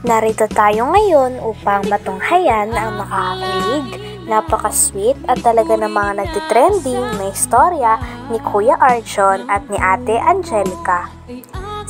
Narito tayo ngayon upang matunghayan ang nakakakilig, napaka-sweet at talaga ng mga nagtitrending na istorya ni Kuya Arjon at ni Ate Angelica.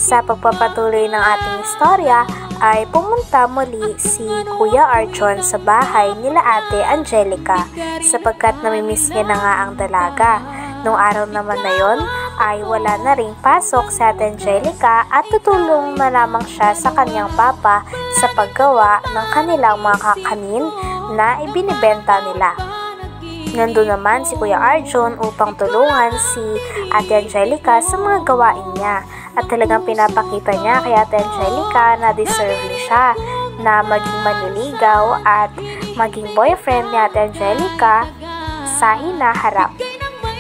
Sa pagpapatuloy ng ating istorya ay pumunta muli si Kuya Arjon sa bahay nila Ate Angelica sapagkat namimiss niya na nga ang dalaga. Noong araw naman na yon ay wala na ring pasok si Ate Angelica at tutulong na lamang siya sa kanyang papa sa paggawa ng kanilang mga kakanin na ibinibenta nila. Nandun naman si Kuya Arjon upang tulungan si Ate Angelica sa mga gawain niya at talagang pinapakita niya kay Ate Angelica na deserve siya na maging manliligaw at maging boyfriend ni Ate Angelica sa hinaharap.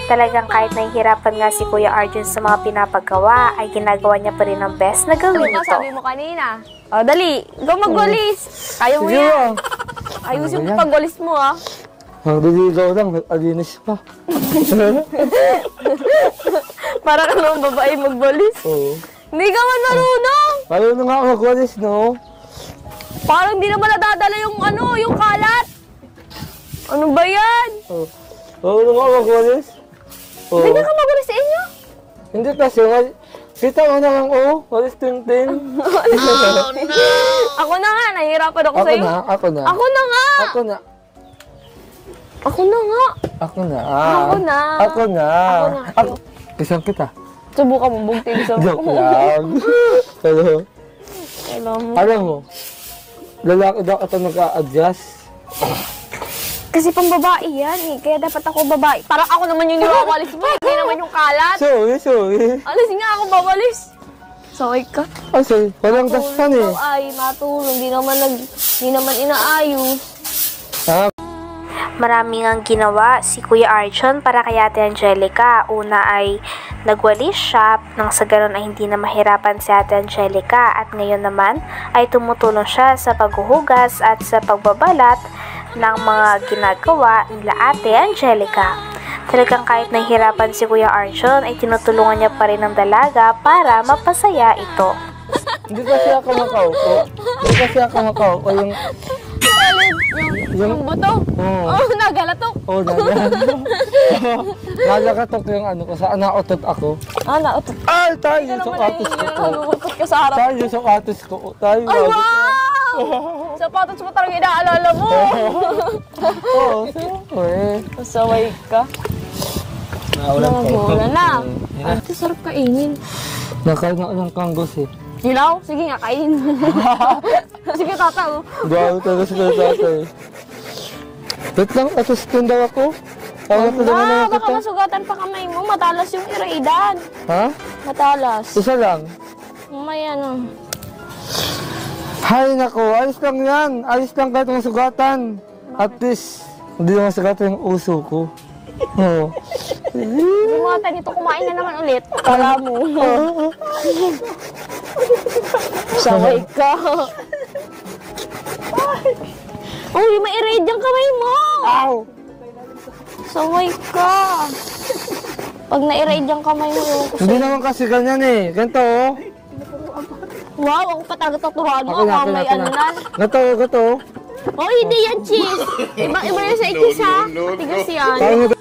Talagang kahit nahihirapan nga si Kuya Arjon sa mga pinapagawa, ay ginagawa niya pa rin ang best na gawin ito. Sabi mo kanina. O, dali. Go magwalis. Kaya mo yan. Ayusin mo pagwalis mo, ha. Ang diligaw lang, alinis pa. Para ka naman babae magwalis. Oo. Hindi ka man marunong. Marunong nga ako magwalis, no? Parang hindi naman nadadala yung kalat. Ano ba yan? Oo. Marunong ako magwalis. Oo. Hindi ka magwalis sa inyo? Hindi kasi, kita mo na lang, walis ting-ting. Oh, no! Ako na nga, nahihirapan ako sa'yo. Ako na. Ako na nga. Ako na. Ako na nga. Ako na. Ako na. Ako na. Ako na. Kisang kita. Subukan mo bugtin sa Joke lang. Hello. Alam mo, lalaki daw ito nag-a-adjust. Kasi pang babae yan eh. Kaya dapat ako babae. Parang ako naman yung niwawalis mo. Hindi naman yung kalat. Sorry. Alis nga ako bawalis. Sorry ka. Kasi, walang dastan eh. Ay, matulong. Di naman inaayos. Ha? Maraming ang ginawa si Kuya Arjon para kay Ate Angelica. Una ay nagwalis siya nang sa ganun ay hindi na mahirapan si Ate Angelica at ngayon naman ay tumutulong siya sa paghuhugas at sa pagbabalat ng mga ginagawa nila Ate Angelica. Talagang kahit nahihirapan si Kuya Arjon ay tinutulungan niya pa rin ang dalaga para mapasaya ito. Hindi kasi ako makaupo. Yung buto? Oo. Oh, nagalatok. Oo, nagalatok yung ano ko. Saan nautot ako? Ah, nautot. Ay, tayo sa atos ko. Nalulungkot ka sa harap. Tayo sa atos ko. Tayo. Ay, wow! Sapatos mo talaga inaalala mo. Oo, siyempre. Masaway ka. Nagulan na. Ito sarap kainin. Nakain nga ng kanggos eh. Hilaw? Sige nga, kainin. Sige, tata. Bago talaga sila tatay. Wait lang, atos daw ako. Baka masugatan pa kamay mo. Matalas yung iraidan. Ha? Matalas. Isa lang. Mamaya na. Hay nako, ayos lang yan. Ayos lang kahit masugatan. At least, hindi naman masugatan yung uso ko. Oo. Hindi mo ata dito kumain na naman ulit. Para mo. Saway ka. Uy, ma-erade yung kamay mo. Ow! Saway ka. Pag na-erade yung kamay mo, Hindi naman kasi ganyan eh. Ganito oh. wow, ako patagatutuhan mo. Ako na. May ano na. Ganito. Oh, hindi yan cheese. Iba yun sa cheese ha. Tigas yan.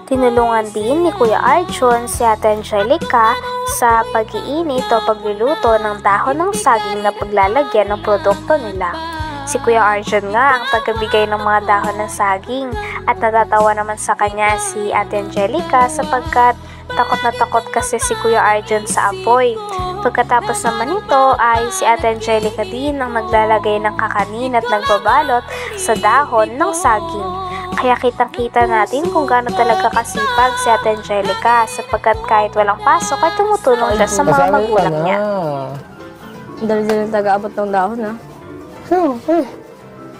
Tinulungan din ni Kuya Arjon si Ate Angelica sa pag-iinit o pagluluto ng dahon ng saging na paglalagyan ng produkto nila. Si Kuya Arjon nga ang tagabigay ng mga dahon ng saging at natatawa naman sa kanya si Ate Angelica sapagkat takot na takot kasi si Kuya Arjon sa apoy. Pagkatapos naman nito ay si Ate Angelica din ang naglalagay ng kakanin at nagbabalot sa dahon ng saging. Kaya kitang-kita natin kung gaano talaga kasipag si Ate Angelica sapagkat kahit walang pasok ay tumutulong siya sa mga magulang niya. Dali-dali taga-abot ng dahon ha.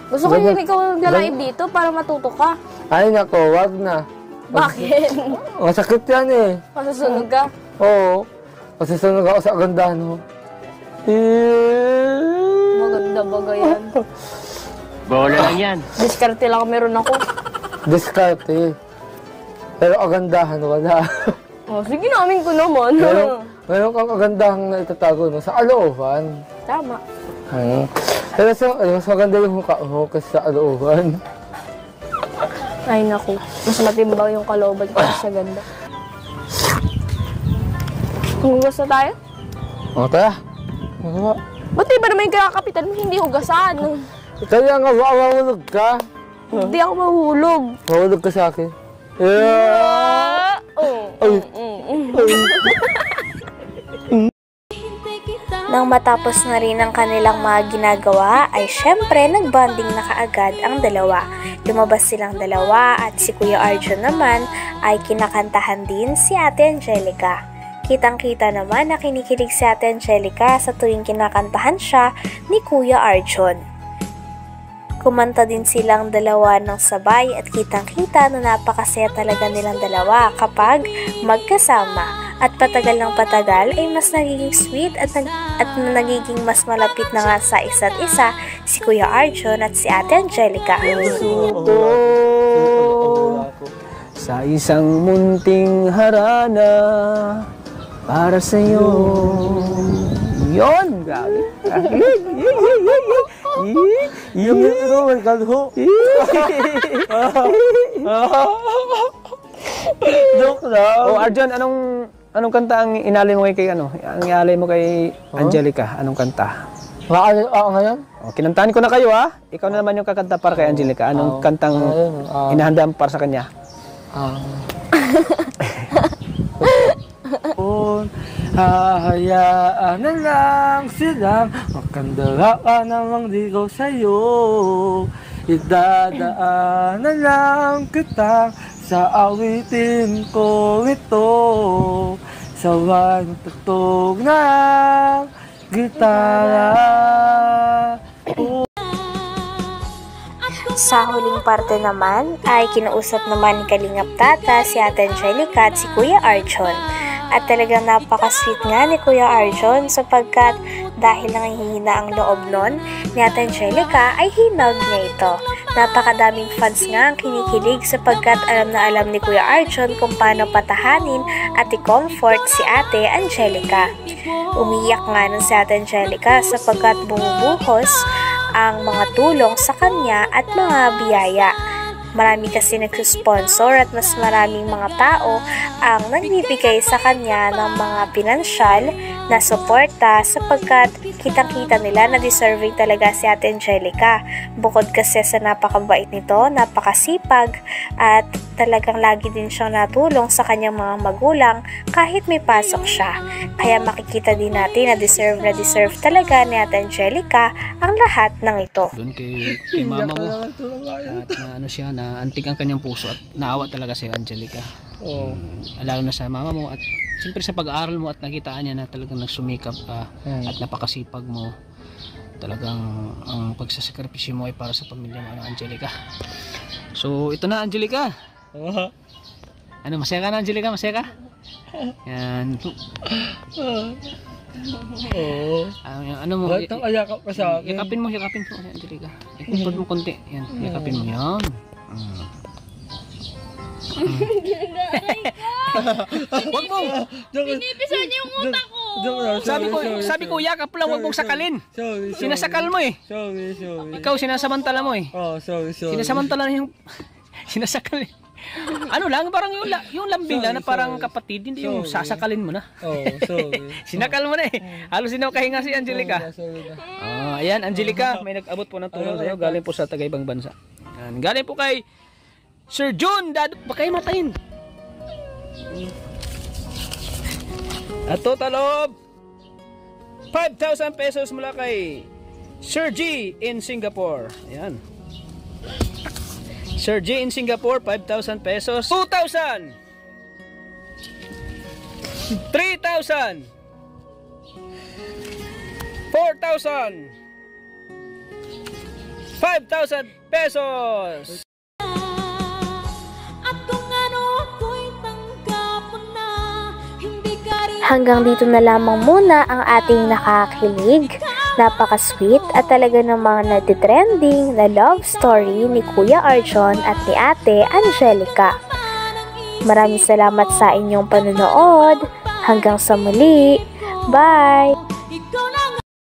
Gusto ko yung ikaw nag-live dito para matuto ka. Ay nako, wag na. Bakit? Masakit yan eh. Masusunog ka? Oo. Masusunog ako sa agandahan mo. Maganda bagay yan. Bola lang yan. Diskarte lang meron ako. Diskarte. Pero agandahan wala. Oh, sige namin ko naman. Meron kang agandahang na itatago no, sa aloohan. Tama. Pero mas maganda yung mukha mo kasi sa alooban. Ay, naku. Mas matimbang yung kalooban ko sa ganda. Hugas na tayo? O, tara. Ba't di ba naman yung kinakapitan mo hindi hugasan? Kaya nga, mawawalog ka. Hindi ako mahulog. Mawalog ka sa akin. Yeah! Ay. Nang matapos na rin ang kanilang mga ginagawa ay syempre nagbonding na kaagad ang dalawa. Lumabas silang dalawa at si Kuya Arjun naman ay kinakantahan din si Ate Angelica. Kitang-kita naman na kinikilig si Ate Angelica sa tuwing kinakantahan siya ni Kuya Arjun. Kumanta din silang dalawa ng sabay at kitang-kita na napakasaya talaga nilang dalawa kapag magkasama. At patagal ng patagal ay mas nagiging sweet at nagiging mas malapit na nga sa isa't isa si Kuya Arjun at si Ate Angelica. Sa isang munting harana para sa'yo. Yun! Grabe! Joke lang. Oh, Arjun, anong kanta ang inalay mo kay ang inalay mo kay Angelica? Anong kanta? Ngayon? Oh, kinantahan ko na kayo ha. Ikaw na naman yung kakanta para kay Angelica. Anong kantang inahanda mo para sa kanya? Hahayaan na lang silang makandaraan namang ligaw sa'yo. Idadaan na lang kita sa awitin ko ito. Sabay ng tutog ng gitara. Sa huling parte naman ay kinausap naman ni Kalingap Tata si Ate Angelica at si Kuya Arjun. At talagang napaka-sweet nga ni Kuya Arjun sapagkat dahil nangihina ang loob nun ni Ate Angelica ay hinag niya ito. Napakadaming fans nga ang kinikilig sapagkat alam na alam ni Kuya Arjun kung paano patahanin at i-comfort si Ate Angelica. Umiyak nga nun si Ate Angelica sapagkat bumubuhos ang mga tulong sa kanya at mga biyaya. Marami kasi nagsusponsor at mas maraming mga tao ang nagbibigay sa kanya ng mga pinansyal na suporta sapagkat kitang-kita nila na deserving talaga si Ate Angelica. Bukod kasi sa napakabait nito, napakasipag at talagang lagi din siyang natulong sa kanyang mga magulang kahit may pasok siya. Kaya makikita din natin na deserve talaga ni Ate Angelica ang lahat ng ito. Doon kay mama mo. At na antig ang kanyang puso at naawa talaga si Angelica. Lalo na sa mama mo at siyempre sa pag-aaral mo at nakitaan niya na talagang nagsumikap ka at napakasipag mo. Talagang ang pagsasakripisyo mo ay para sa pamilya mo, Angelica. So ito na, Angelica. Ano, masaya ka na, Angelica? Masaya ka? Yan. Ano mo? Bakit ang ayakap ka sa akin? Yakapin mo, Angelica. Ikupad mo konti. Yan, yakapin mo yan. Wag mo! Pinipisan niyo yung utak ko! Sabi ko, yakap lang, wag mong sakalin. Sorry. Sinasakal mo eh. Sorry. Ikaw, sinasamantala mo eh. Oh, sorry. Sinasamantala yung sinasakal eh. Ano lang, parang yung lambing lang na parang kapatid, hindi yung sasakalin mo na. Oh, sorry. Sinakal mo na eh. Halos sinakahinga si Angelica. Ayan, Angelica, may nag-abot po ng tulong sa'yo. Galing po sa taga-ibang bansa. Ayan, galing po kay Sir Jun. Baka kayo matayin. At total of 5,000 pesos mula kay Sir G in Singapore. Ayan. Sir G in Singapore, 5,000 pesos. 2,000! 3,000! 4,000! 5,000 pesos! Hanggang dito na lamang muna ang ating nakakakilig, napaka-sweet at talaga namang natitrending na love story ni Kuya Arjun at ni Ate Angelica. Maraming salamat sa inyong panonood. Hanggang sa muli. Bye!